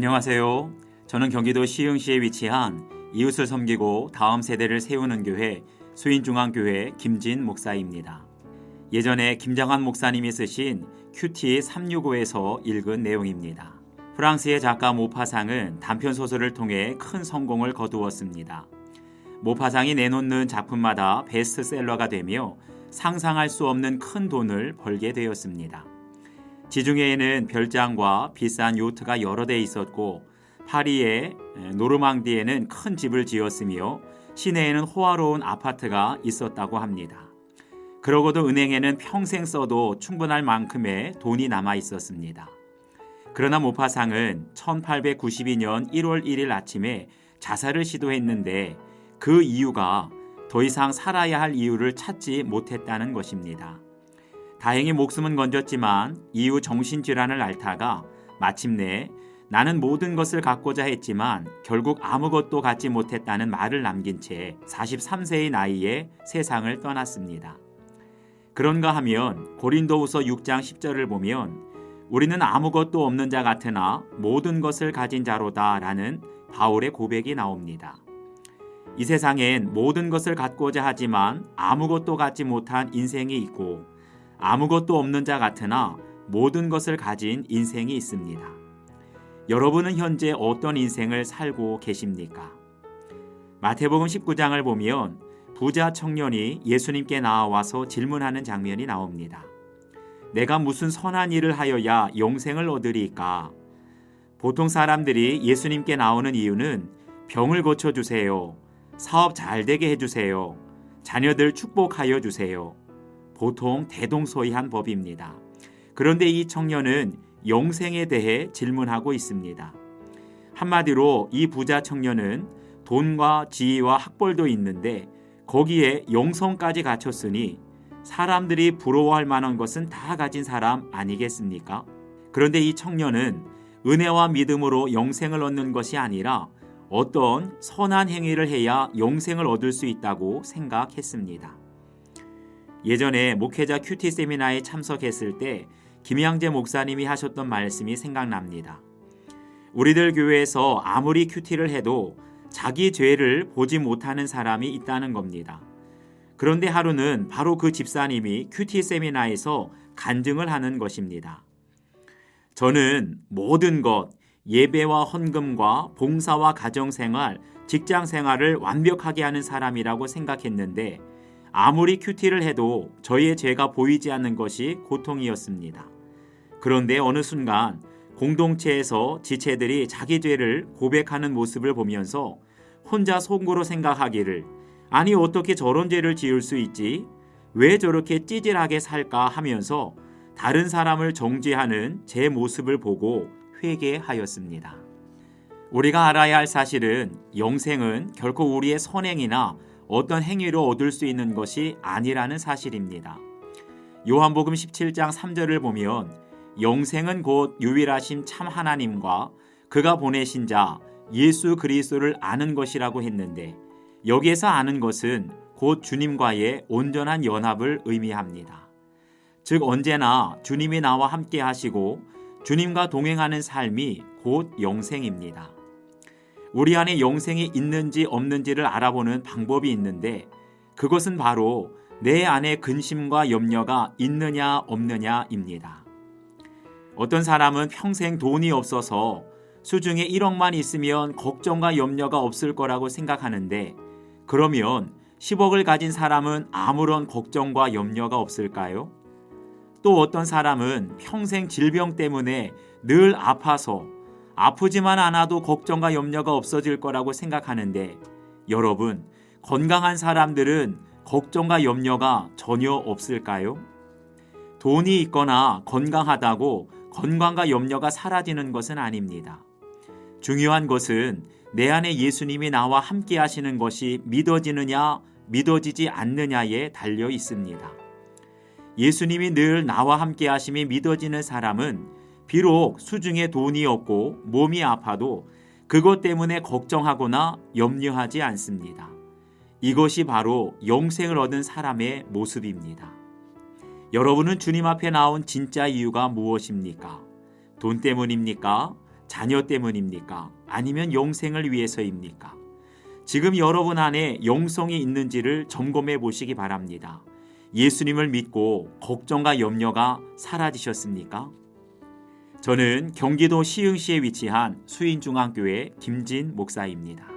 안녕하세요. 저는 경기도 시흥시에 위치한 이웃을 섬기고 다음 세대를 세우는 교회 수인중앙교회 김진 목사입니다. 예전에 김장환 목사님이 쓰신 큐티 365에서 읽은 내용입니다. 프랑스의 작가 모파상은 단편소설을 통해 큰 성공을 거두었습니다. 모파상이 내놓는 작품마다 베스트셀러가 되며 상상할 수 없는 큰 돈을 벌게 되었습니다. 지중해에는 별장과 비싼 요트가 여러 대 있었고 파리의 노르망디에는 큰 집을 지었으며 시내에는 호화로운 아파트가 있었다고 합니다. 그러고도 은행에는 평생 써도 충분할 만큼의 돈이 남아 있었습니다. 그러나 모파상은 1892년 1월 1일 아침에 자살을 시도했는데 그 이유가 더 이상 살아야 할 이유를 찾지 못했다는 것입니다. 다행히 목숨은 건졌지만 이후 정신질환을 앓다가 마침내 나는 모든 것을 갖고자 했지만 결국 아무것도 갖지 못했다는 말을 남긴 채 43세의 나이에 세상을 떠났습니다. 그런가 하면 고린도후서 6장 10절을 보면 우리는 아무것도 없는 자 같으나 모든 것을 가진 자로다 라는 바울의 고백이 나옵니다. 이 세상엔 모든 것을 갖고자 하지만 아무것도 갖지 못한 인생이 있고 아무것도 없는 자 같으나 모든 것을 가진 인생이 있습니다. 여러분은 현재 어떤 인생을 살고 계십니까? 마태복음 19장을 보면 부자 청년이 예수님께 나와서 질문하는 장면이 나옵니다. 내가 무슨 선한 일을 하여야 영생을 얻으리까? 보통 사람들이 예수님께 나오는 이유는 병을 고쳐주세요. 사업 잘 되게 해주세요. 자녀들 축복하여 주세요. 보통 대동소이한 법입니다. 그런데 이 청년은 영생에 대해 질문하고 있습니다. 한마디로 이 부자 청년은 돈과 지위와 학벌도 있는데 거기에 영성까지 갖췄으니 사람들이 부러워할 만한 것은 다 가진 사람 아니겠습니까? 그런데 이 청년은 은혜와 믿음으로 영생을 얻는 것이 아니라 어떤 선한 행위를 해야 영생을 얻을 수 있다고 생각했습니다. 예전에 목회자 큐티 세미나에 참석했을 때 김양재 목사님이 하셨던 말씀이 생각납니다. 우리들 교회에서 아무리 큐티를 해도 자기 죄를 보지 못하는 사람이 있다는 겁니다. 그런데 하루는 바로 그 집사님이 큐티 세미나에서 간증을 하는 것입니다. 저는 모든 것, 예배와 헌금과 봉사와 가정생활, 직장생활을 완벽하게 하는 사람이라고 생각했는데 아무리 큐티를 해도 저의 죄가 보이지 않는 것이 고통이었습니다. 그런데 어느 순간 공동체에서 지체들이 자기 죄를 고백하는 모습을 보면서 혼자 속으로 생각하기를 아니 어떻게 저런 죄를 지을 수 있지? 왜 저렇게 찌질하게 살까 하면서 다른 사람을 정죄하는 제 모습을 보고 회개하였습니다. 우리가 알아야 할 사실은 영생은 결코 우리의 선행이나 어떤 행위로 얻을 수 있는 것이 아니라는 사실입니다. 요한복음 17장 3절을 보면 영생은 곧 유일하신 참 하나님과 그가 보내신 자 예수 그리스도를 아는 것이라고 했는데 여기에서 아는 것은 곧 주님과의 온전한 연합을 의미합니다. 즉 언제나 주님이 나와 함께 하시고 주님과 동행하는 삶이 곧 영생입니다. 우리 안에 영생이 있는지 없는지를 알아보는 방법이 있는데 그것은 바로 내 안에 근심과 염려가 있느냐 없느냐입니다. 어떤 사람은 평생 돈이 없어서 수중에 1억만 있으면 걱정과 염려가 없을 거라고 생각하는데 그러면 10억을 가진 사람은 아무런 걱정과 염려가 없을까요? 또 어떤 사람은 평생 질병 때문에 늘 아파서 아프지만 않아도 걱정과 염려가 없어질 거라고 생각하는데 여러분, 건강한 사람들은 걱정과 염려가 전혀 없을까요? 돈이 있거나 건강하다고 건강과 염려가 사라지는 것은 아닙니다. 중요한 것은 내 안에 예수님이 나와 함께 하시는 것이 믿어지느냐 믿어지지 않느냐에 달려 있습니다. 예수님이 늘 나와 함께 하심이 믿어지는 사람은 비록 수중에 돈이 없고 몸이 아파도 그것 때문에 걱정하거나 염려하지 않습니다. 이것이 바로 영생을 얻은 사람의 모습입니다. 여러분은 주님 앞에 나온 진짜 이유가 무엇입니까? 돈 때문입니까? 자녀 때문입니까? 아니면 영생을 위해서입니까? 지금 여러분 안에 영성이 있는지를 점검해 보시기 바랍니다. 예수님을 믿고 걱정과 염려가 사라지셨습니까? 저는 경기도 시흥시에 위치한 수인중앙교회 김진 목사입니다.